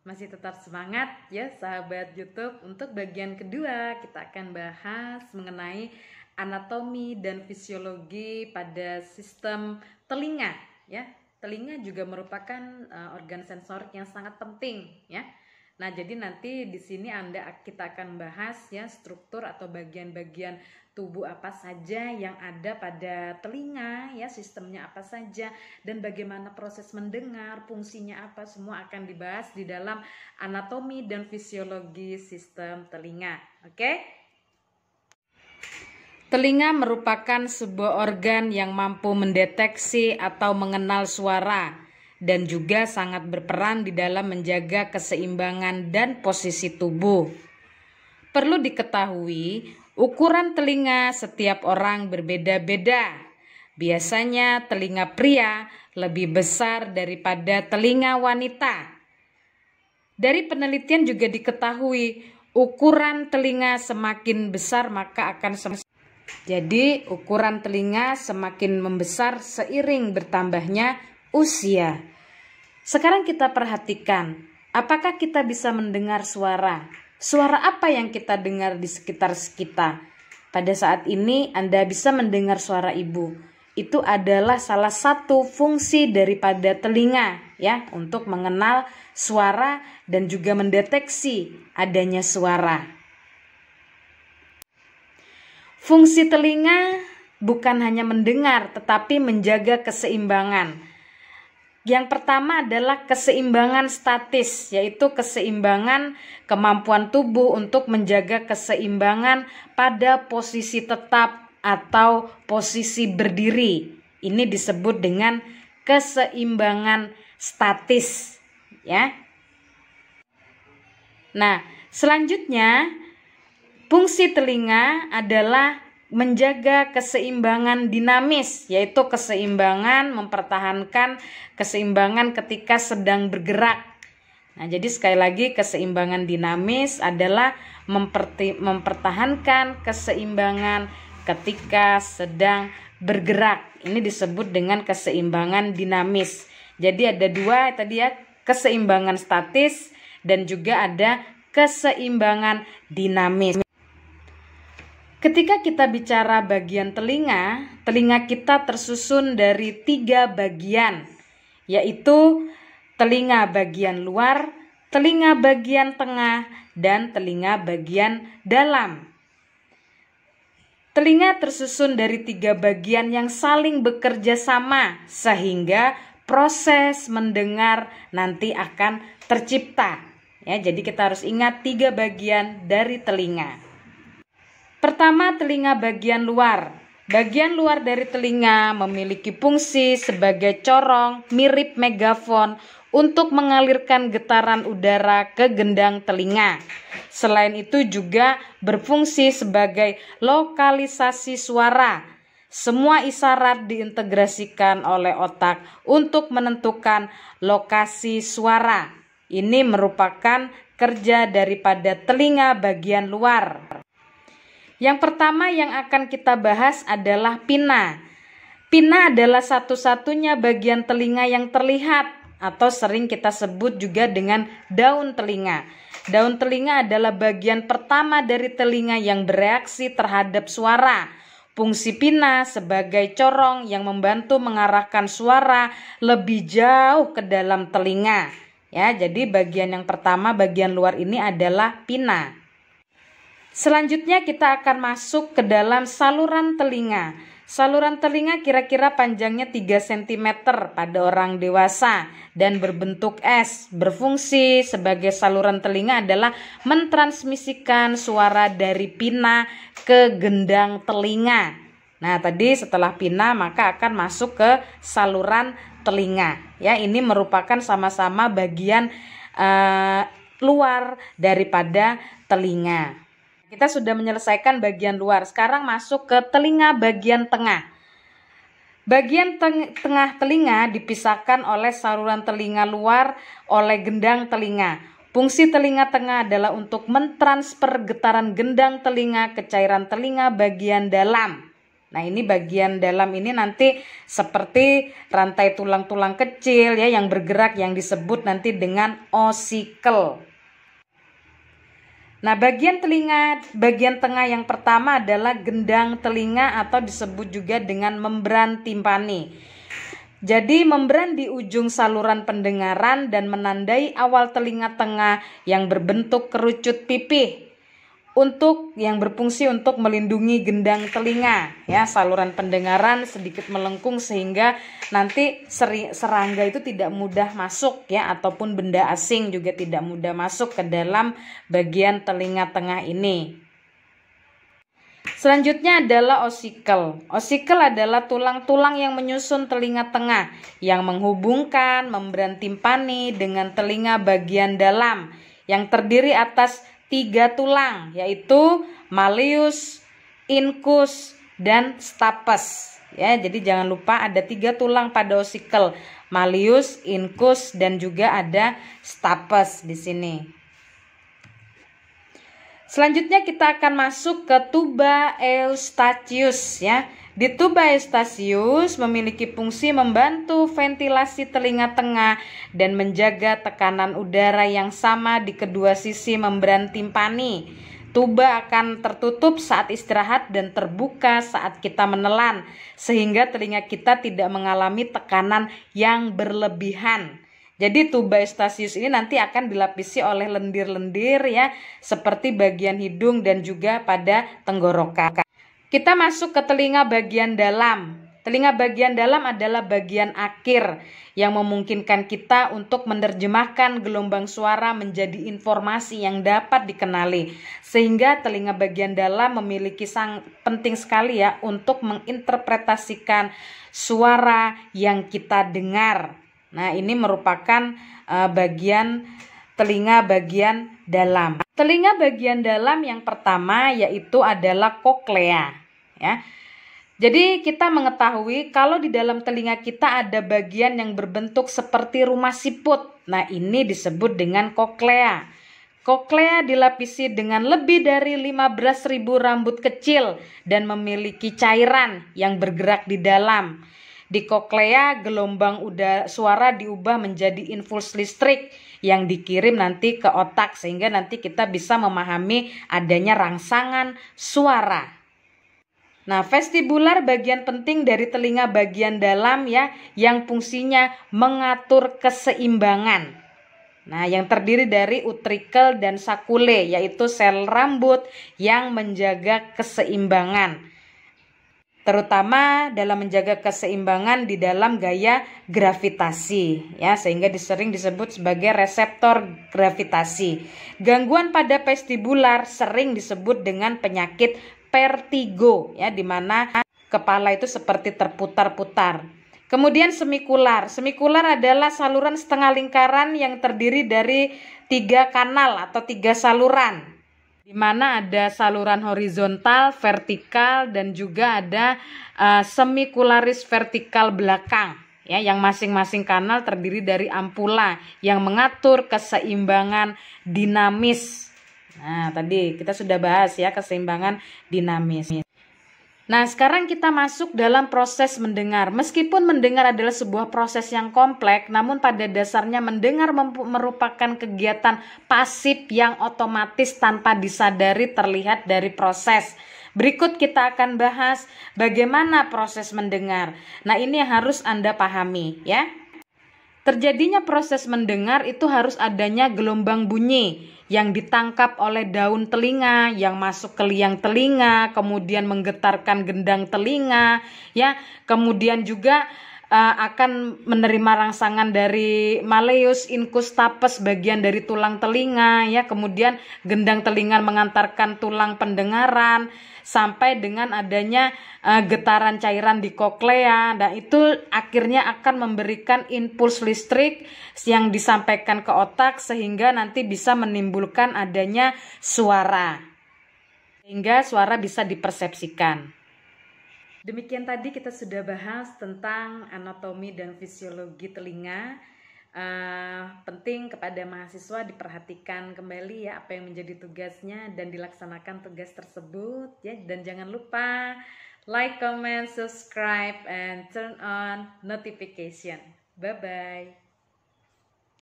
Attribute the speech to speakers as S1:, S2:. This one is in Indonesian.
S1: Masih tetap semangat ya sahabat YouTube. Untuk bagian kedua kita akan bahas mengenai anatomi dan fisiologi pada sistem telinga ya. Telinga juga merupakan organ sensorik yang sangat penting ya. Nah, jadi nanti di sini kita akan bahas ya struktur atau bagian-bagian tubuh apa saja yang ada pada telinga ya, sistemnya apa saja dan bagaimana proses mendengar, fungsinya apa, semua akan dibahas di dalam anatomi dan fisiologi sistem telinga. Oke? Telinga merupakan sebuah organ yang mampu mendeteksi atau mengenal suara dan juga sangat berperan di dalam menjaga keseimbangan dan posisi tubuh. Perlu diketahui, ukuran telinga setiap orang berbeda-beda. Biasanya telinga pria lebih besar daripada telinga wanita. Dari penelitian juga diketahui, ukuran telinga semakin besar maka akan jadi ukuran telinga semakin membesar seiring bertambahnya usia. Sekarang kita perhatikan, apakah kita bisa mendengar suara? Suara apa yang kita dengar di sekitar kita? Pada saat ini Anda bisa mendengar suara ibu. Itu adalah salah satu fungsi daripada telinga ya, untuk mengenal suara dan juga mendeteksi adanya suara. Fungsi telinga bukan hanya mendengar tetapi menjaga keseimbangan. Yang pertama adalah keseimbangan statis, yaitu keseimbangan kemampuan tubuh untuk menjaga keseimbangan pada posisi tetap atau posisi berdiri. Ini disebut dengan keseimbangan statis ya. Nah, selanjutnya fungsi telinga adalah menjaga keseimbangan dinamis, yaitu keseimbangan mempertahankan keseimbangan ketika sedang bergerak. Nah, jadi sekali lagi keseimbangan dinamis adalah mempertahankan keseimbangan ketika sedang bergerak. Ini disebut dengan keseimbangan dinamis. Jadi ada dua tadi ya, keseimbangan statis dan juga ada keseimbangan dinamis. Ketika kita bicara bagian telinga, telinga kita tersusun dari 3 bagian, yaitu telinga bagian luar, telinga bagian tengah, dan telinga bagian dalam. Telinga tersusun dari 3 bagian yang saling bekerja sama, sehingga proses mendengar nanti akan tercipta. Ya, jadi kita harus ingat 3 bagian dari telinga. Pertama, telinga bagian luar. Bagian luar dari telinga memiliki fungsi sebagai corong mirip megafon untuk mengalirkan getaran udara ke gendang telinga. Selain itu juga berfungsi sebagai lokalisasi suara. Semua isyarat diintegrasikan oleh otak untuk menentukan lokasi suara. Ini merupakan kerja daripada telinga bagian luar. Yang pertama yang akan kita bahas adalah pinna. Pinna adalah satu-satunya bagian telinga yang terlihat atau sering kita sebut juga dengan daun telinga. Daun telinga adalah bagian pertama dari telinga yang bereaksi terhadap suara. Fungsi pinna sebagai corong yang membantu mengarahkan suara lebih jauh ke dalam telinga. Ya, jadi bagian yang pertama, bagian luar ini adalah pinna. Selanjutnya kita akan masuk ke dalam saluran telinga. Saluran telinga kira-kira panjangnya 3 cm pada orang dewasa dan berbentuk S. Berfungsi sebagai saluran telinga adalah mentransmisikan suara dari pinna ke gendang telinga. Nah, tadi setelah pinna maka akan masuk ke saluran telinga. Ya, ini merupakan sama-sama bagian luar daripada telinga. Kita sudah menyelesaikan bagian luar. Sekarang masuk ke telinga bagian tengah. Bagian tengah telinga dipisahkan oleh saluran telinga luar oleh gendang telinga. Fungsi telinga tengah adalah untuk mentransfer getaran gendang telinga ke cairan telinga bagian dalam. Nah, ini bagian dalam ini nanti seperti rantai tulang-tulang kecil ya yang bergerak, yang disebut nanti dengan osikel. Nah, bagian telinga, bagian tengah yang pertama adalah gendang telinga atau disebut juga dengan membran timpani. Jadi membran di ujung saluran pendengaran dan menandai awal telinga tengah yang berbentuk kerucut pipih, untuk yang berfungsi untuk melindungi gendang telinga ya, saluran pendengaran sedikit melengkung sehingga nanti serangga itu tidak mudah masuk ya, ataupun benda asing juga tidak mudah masuk ke dalam bagian telinga tengah ini. Selanjutnya adalah osikel. Osikel adalah tulang-tulang yang menyusun telinga tengah yang menghubungkan membran timpani dengan telinga bagian dalam yang terdiri atas 3 tulang, yaitu malleus, incus, dan stapes. Ya, jadi jangan lupa ada 3 tulang pada osikel, malleus, incus, dan juga ada stapes di sini. Selanjutnya kita akan masuk ke tuba eustachius ya. Di tuba eustachius memiliki fungsi membantu ventilasi telinga tengah dan menjaga tekanan udara yang sama di kedua sisi membran timpani. Tuba akan tertutup saat istirahat dan terbuka saat kita menelan, sehingga telinga kita tidak mengalami tekanan yang berlebihan. Jadi tuba eustachius ini nanti akan dilapisi oleh lendir-lendir ya, seperti bagian hidung dan juga pada tenggorokan. Kita masuk ke telinga bagian dalam. Telinga bagian dalam adalah bagian akhir yang memungkinkan kita untuk menerjemahkan gelombang suara menjadi informasi yang dapat dikenali. Sehingga telinga bagian dalam memiliki penting sekali ya untuk menginterpretasikan suara yang kita dengar. Nah, ini merupakan bagian telinga bagian dalam. Telinga bagian dalam yang pertama yaitu adalah koklea ya. Jadi kita mengetahui kalau di dalam telinga kita ada bagian yang berbentuk seperti rumah siput. Nah, ini disebut dengan koklea. Koklea dilapisi dengan lebih dari 15.000 rambut kecil dan memiliki cairan yang bergerak di dalam. Di koklea, gelombang suara diubah menjadi impuls listrik yang dikirim nanti ke otak, sehingga nanti kita bisa memahami adanya rangsangan suara. Nah, vestibular bagian penting dari telinga bagian dalam ya, yang fungsinya mengatur keseimbangan. Nah, yang terdiri dari utrikel dan sakule, yaitu sel rambut yang menjaga keseimbangan, terutama dalam menjaga keseimbangan di dalam gaya gravitasi ya, sehingga sering disebut sebagai reseptor gravitasi. Gangguan pada vestibular sering disebut dengan penyakit vertigo ya, di mana kepala itu seperti terputar-putar. Kemudian semikular. Semikular adalah saluran setengah lingkaran yang terdiri dari 3 kanal atau 3 saluran, di mana ada saluran horizontal, vertikal, dan juga ada semikularis vertikal belakang ya, yang masing-masing kanal terdiri dari ampula yang mengatur keseimbangan dinamis. Nah, tadi kita sudah bahas ya keseimbangan dinamis. Nah, sekarang kita masuk dalam proses mendengar. Meskipun mendengar adalah sebuah proses yang kompleks, namun pada dasarnya mendengar merupakan kegiatan pasif yang otomatis tanpa disadari terlihat dari proses. Berikut kita akan bahas bagaimana proses mendengar. Nah, ini yang harus Anda pahami ya. Terjadinya proses mendengar itu harus adanya gelombang bunyi yang ditangkap oleh daun telinga yang masuk ke liang telinga, kemudian menggetarkan gendang telinga ya, kemudian juga akan menerima rangsangan dari malleus, incus, stapes, bagian dari tulang telinga ya, kemudian gendang telinga mengantarkan tulang pendengaran sampai dengan adanya getaran cairan di koklea. Nah, itu akhirnya akan memberikan impuls listrik yang disampaikan ke otak sehingga nanti bisa menimbulkan adanya suara, sehingga suara bisa dipersepsikan. Demikian tadi kita sudah bahas tentang anatomi dan fisiologi telinga. Penting kepada mahasiswa diperhatikan kembali ya apa yang menjadi tugasnya dan dilaksanakan tugas tersebut ya, dan jangan lupa Like, comment, subscribe, and turn on notification. Bye-bye.